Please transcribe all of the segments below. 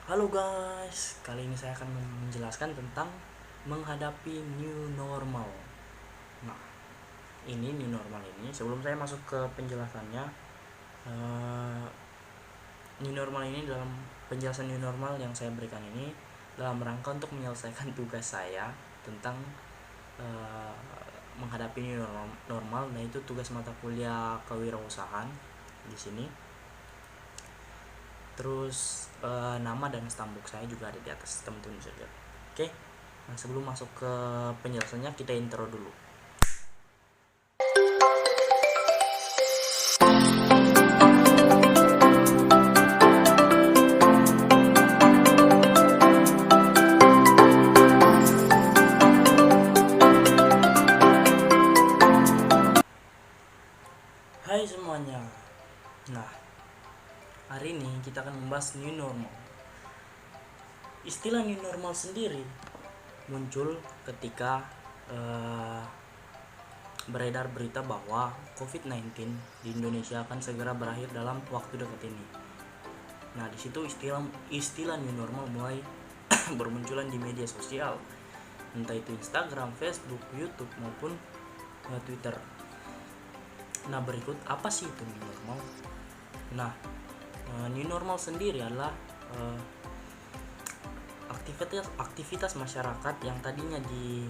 Halo guys, kali ini saya akan menjelaskan tentang menghadapi new normal. Nah, ini new normal ini sebelum saya masuk ke penjelasannya, eh, new normal ini dalam penjelasan new normal yang saya berikan ini dalam rangka untuk menyelesaikan tugas saya tentang eh, menghadapi new normal, nah itu tugas mata kuliah kewirausahaan di sini. Terus nama dan stambuk saya juga ada di atas, teman-teman bisa lihat. Oke. Nah, sebelum masuk ke penjelasannya kita intro dulu. Hai semuanya. Nah, hari ini kita akan membahas new normal. Istilah new normal sendiri muncul ketika beredar berita bahwa COVID-19 di Indonesia akan segera berakhir dalam waktu dekat ini. Nah, di situ istilah new normal mulai bermunculan di media sosial, entah itu Instagram, Facebook, YouTube maupun Twitter. Nah, berikut apa sih itu new normal? Nah, new normal sendiri adalah aktivitas masyarakat yang tadinya di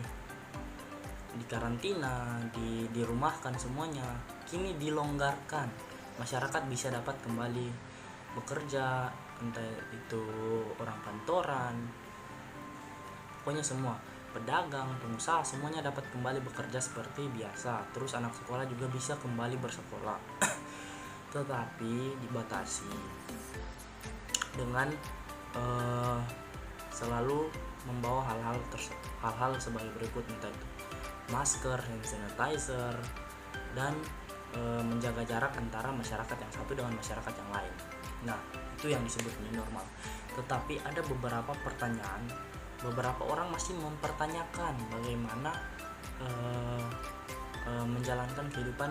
karantina, dirumahkan semuanya, kini dilonggarkan. Masyarakat bisa dapat kembali bekerja, entah itu orang kantoran, pokoknya semua pedagang, pengusaha semuanya dapat kembali bekerja seperti biasa. Terus anak sekolah juga bisa kembali bersekolah. Tetapi dibatasi dengan selalu membawa hal-hal sebagai berikut, entah itu masker, hand sanitizer, dan menjaga jarak antara masyarakat yang satu dengan masyarakat yang lain. Nah, itu yang disebut new normal. Tetapi ada beberapa pertanyaan, beberapa orang masih mempertanyakan bagaimana menjalankan kehidupan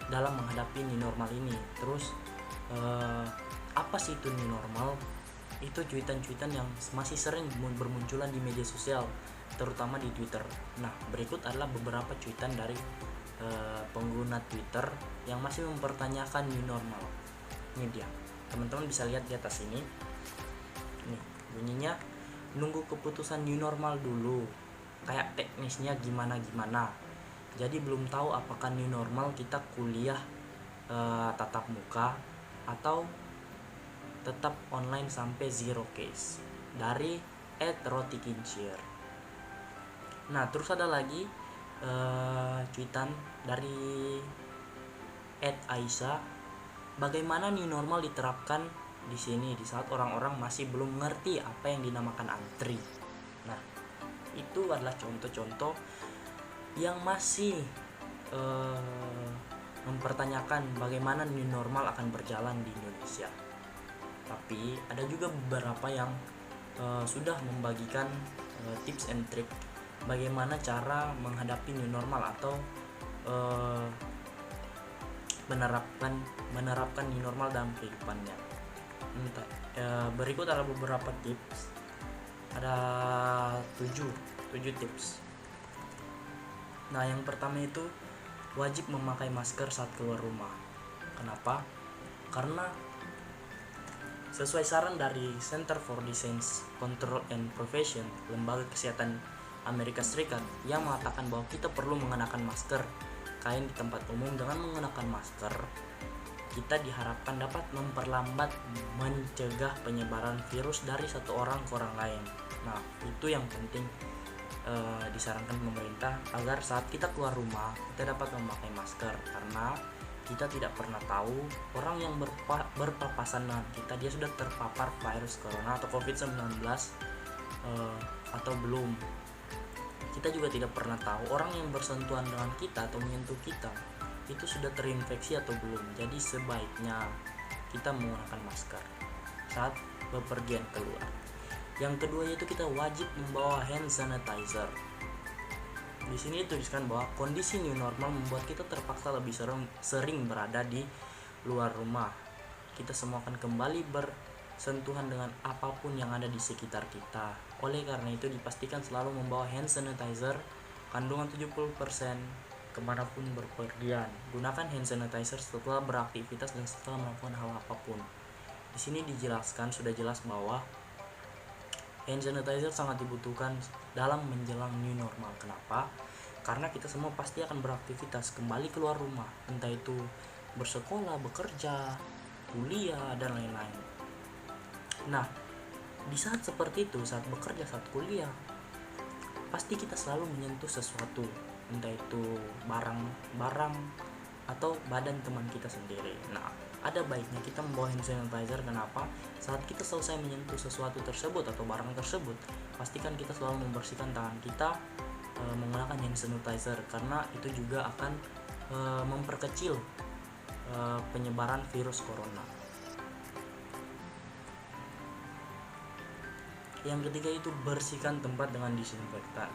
dalam menghadapi new normal ini. Terus apa sih itu new normal? Itu cuitan-cuitan yang masih sering bermunculan di media sosial, terutama di Twitter. Nah, berikut adalah beberapa cuitan dari pengguna Twitter yang masih mempertanyakan new normal. Ini dia, teman-teman bisa lihat di atas ini. Nih, bunyinya nunggu keputusan new normal dulu, kayak teknisnya gimana. Jadi belum tahu apakah new normal kita kuliah tatap muka atau tetap online sampai zero case, dari @rotikincir. Nah, terus ada lagi cuitan dari @aisyah. Bagaimana new normal diterapkan di sini di saat orang-orang masih belum mengerti apa yang dinamakan antri. Nah, itu adalah contoh-contoh yang masih mempertanyakan bagaimana new normal akan berjalan di Indonesia. Tapi ada juga beberapa yang sudah membagikan tips and trick bagaimana cara menghadapi new normal atau menerapkan new normal dalam kehidupannya. Berikut adalah beberapa tips. Ada 7 tips. Nah, yang pertama itu wajib memakai masker saat keluar rumah. Kenapa? Karena sesuai saran dari Center for Disease Control and Prevention, lembaga kesehatan Amerika Serikat, yang mengatakan bahwa kita perlu mengenakan masker kain di tempat umum. Dengan mengenakan masker, kita diharapkan dapat memperlambat mencegah penyebaran virus dari satu orang ke orang lain. Nah, itu yang penting disarankan pemerintah agar saat kita keluar rumah kita dapat memakai masker, karena kita tidak pernah tahu orang yang berpapasan dengan kita dia sudah terpapar virus corona atau COVID-19 atau belum. Kita juga tidak pernah tahu orang yang bersentuhan dengan kita atau menyentuh kita itu sudah terinfeksi atau belum. Jadi sebaiknya kita menggunakan masker saat bepergian keluar. Yang kedua yaitu kita wajib membawa hand sanitizer. Di sini dituliskan bahwa kondisi new normal membuat kita terpaksa lebih sering berada di luar rumah. Kita semua akan kembali sentuhan dengan apapun yang ada di sekitar kita. Oleh karena itu dipastikan selalu membawa hand sanitizer kandungan 70% kemanapun berpergian. Gunakan hand sanitizer setelah beraktivitas dan setelah melakukan hal apapun. Di sini dijelaskan, sudah jelas bahwa hand sanitizer sangat dibutuhkan dalam menjelang new normal. Kenapa? Karena kita semua pasti akan beraktivitas, kembali keluar rumah, entah itu bersekolah, bekerja, kuliah, dan lain-lain. Nah, di saat seperti itu, saat bekerja, saat kuliah, pasti kita selalu menyentuh sesuatu, entah itu barang-barang atau badan teman kita sendiri. Nah, ada baiknya kita membawa hand sanitizer. Kenapa? Saat kita selesai menyentuh sesuatu tersebut atau barang tersebut, pastikan kita selalu membersihkan tangan kita menggunakan hand sanitizer, karena itu juga akan memperkecil penyebaran virus corona. Yang ketiga itu bersihkan tempat dengan disinfektan.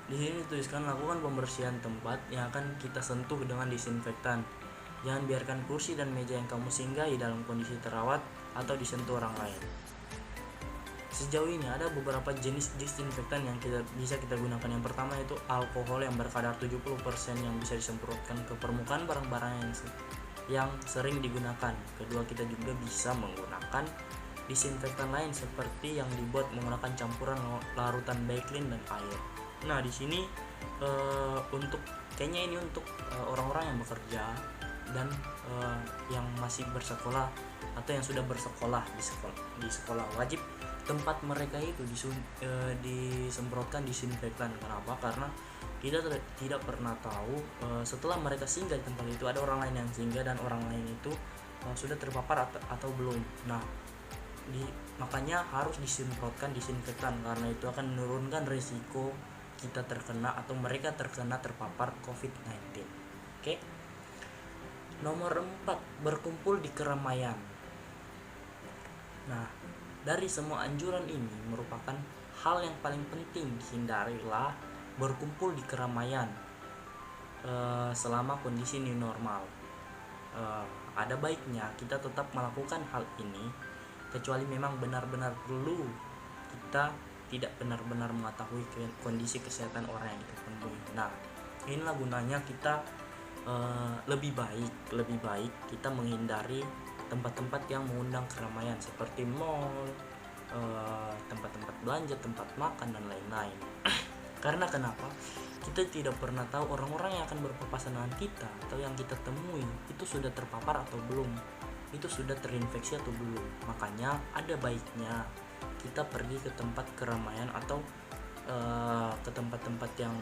Di sini dituliskan lakukan pembersihan tempat yang akan kita sentuh dengan disinfektan. Jangan biarkan kursi dan meja yang kamu singgahi dalam kondisi terawat atau disentuh orang lain. Sejauh ini ada beberapa jenis disinfektan yang bisa kita gunakan. Yang pertama itu alkohol yang berkadar 70% yang bisa disemprotkan ke permukaan barang-barang yang sering digunakan. Kedua, kita juga bisa menggunakan disinfektan lain seperti yang dibuat menggunakan campuran larutan Baiklin dan air. Nah, di sini untuk kayaknya ini untuk orang-orang yang bekerja dan yang masih bersekolah atau yang sudah bersekolah di sekolah wajib tempat mereka itu disemprotkan disinfektan. Kenapa? Karena kita tidak pernah tahu setelah mereka singgah di tempat itu ada orang lain yang singgah dan orang lain itu sudah terpapar atau belum. Nah, makanya harus disemprotkan disinfektan karena itu akan menurunkan risiko kita terkena atau mereka terpapar COVID-19. Oke. Nomor 4, berkumpul di keramaian. Nah, dari semua anjuran ini merupakan hal yang paling penting, hindarilah berkumpul di keramaian selama kondisi new normal. Ada baiknya kita tetap melakukan hal ini kecuali memang benar-benar perlu, kita tidak benar-benar mengetahui kondisi kesehatan orang yang kita temui. Nah, inilah gunanya kita lebih baik kita menghindari tempat-tempat yang mengundang keramaian seperti mall, tempat-tempat belanja, tempat makan, dan lain-lain. Karena kenapa? Kita tidak pernah tahu orang-orang yang akan berpapasan dengan kita atau yang kita temui itu sudah terpapar atau belum, itu sudah terinfeksi atau belum. Makanya ada baiknya kita pergi ke tempat keramaian atau ke tempat-tempat yang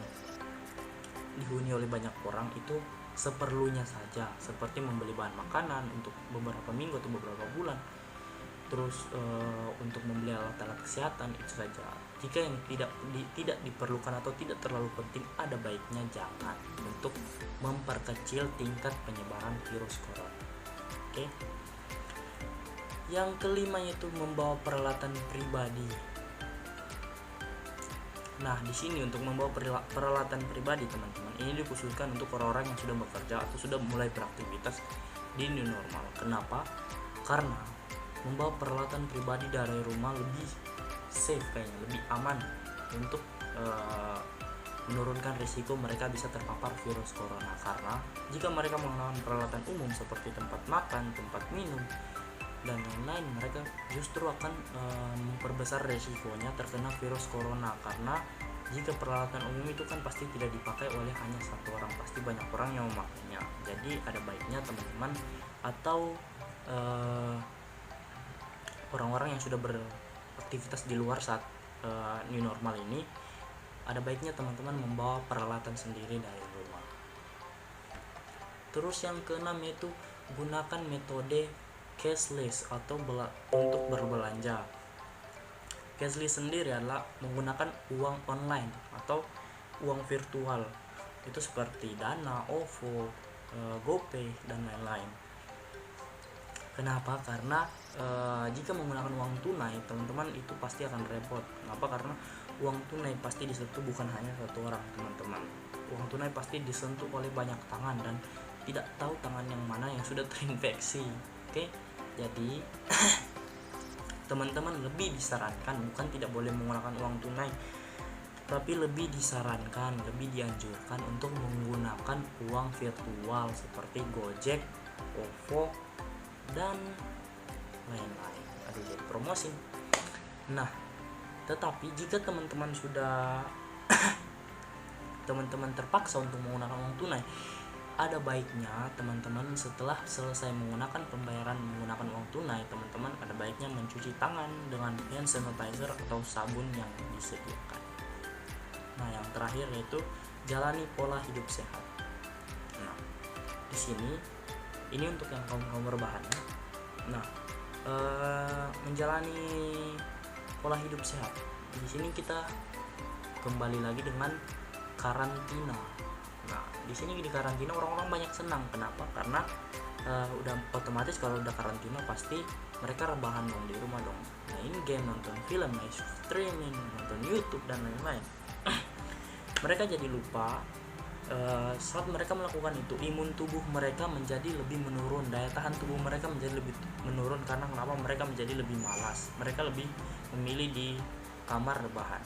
dihuni oleh banyak orang itu seperlunya saja, seperti membeli bahan makanan untuk beberapa minggu atau beberapa bulan, terus untuk membeli alat-alat kesehatan, itu saja. Jika yang tidak diperlukan atau tidak terlalu penting, ada baiknya jangan, untuk memperkecil tingkat penyebaran virus corona. Oke. Yang kelima yaitu membawa peralatan pribadi. Nah, di sini untuk membawa peralatan pribadi, teman-teman, ini dikhususkan untuk orang-orang yang sudah bekerja atau sudah mulai beraktivitas di new normal. Kenapa? Karena membawa peralatan pribadi dari rumah lebih safe, kayaknya lebih aman untuk menurunkan risiko mereka bisa terpapar virus corona. Karena jika mereka menggunakan peralatan umum seperti tempat makan, tempat minum, dan lain-lain, mereka justru akan memperbesar resikonya terkena virus corona. Karena jika peralatan umum itu kan pasti tidak dipakai oleh hanya satu orang, pasti banyak orang yang memakainya. Jadi ada baiknya teman-teman atau orang-orang yang sudah beraktivitas di luar saat new normal ini, ada baiknya teman-teman membawa peralatan sendiri dari rumah. Terus yang keenam yaitu gunakan metode cashless atau untuk berbelanja. Cashless sendiri adalah menggunakan uang online atau uang virtual, itu seperti Dana, OVO, GoPay, dan lain-lain. Kenapa? Karena jika menggunakan uang tunai, teman-teman, itu pasti akan repot. Kenapa? Karena uang tunai pasti disentuh bukan hanya satu orang, teman-teman. Uang tunai pasti disentuh oleh banyak tangan dan tidak tahu tangan yang mana yang sudah terinfeksi. Oke? Jadi teman-teman lebih disarankan, bukan tidak boleh menggunakan uang tunai, tapi lebih disarankan, lebih dianjurkan untuk menggunakan uang virtual seperti Gojek, OVO, dan lain-lain. Aduh, jadi promosi. Nah, tetapi jika teman-teman sudah teman-teman terpaksa untuk menggunakan uang tunai, ada baiknya teman-teman setelah selesai menggunakan pembayaran menggunakan uang tunai, teman-teman ada baiknya mencuci tangan dengan hand sanitizer atau sabun yang disediakan. Nah, yang terakhir yaitu jalani pola hidup sehat. Nah, di sini ini untuk yang kaum berbahan. Nah, menjalani pola hidup sehat. Di sini kita kembali lagi dengan karantina. Nah, di sini di karantina orang-orang banyak senang. Kenapa? Karena udah otomatis kalau udah karantina pasti mereka rebahan dong di rumah dong. Main game, nonton film, streaming, nonton YouTube dan lain-lain. Mereka jadi lupa saat mereka melakukan itu imun tubuh mereka menjadi lebih menurun, daya tahan tubuh mereka menjadi lebih menurun. Karena kenapa? Mereka menjadi lebih malas, mereka lebih memilih di kamar rebahan.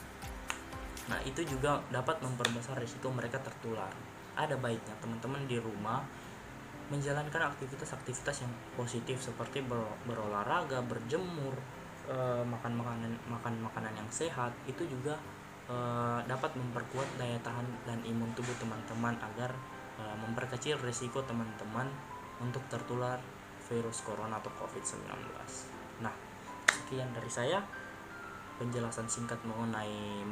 Nah, itu juga dapat memperbesar risiko mereka tertular. Ada baiknya teman-teman di rumah menjalankan aktivitas-aktivitas yang positif seperti berolahraga, berjemur, makan makanan yang sehat. Itu juga dapat memperkuat daya tahan dan imun tubuh teman-teman agar memperkecil risiko teman-teman untuk tertular virus corona atau COVID-19. Nah, sekian dari saya penjelasan singkat mengenai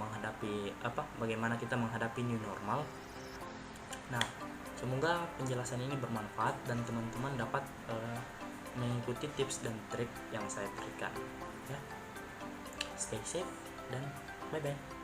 bagaimana kita menghadapi new normal. Nah, semoga penjelasan ini bermanfaat dan teman-teman dapat mengikuti tips dan trik yang saya berikan. Ya, stay safe dan bye bye.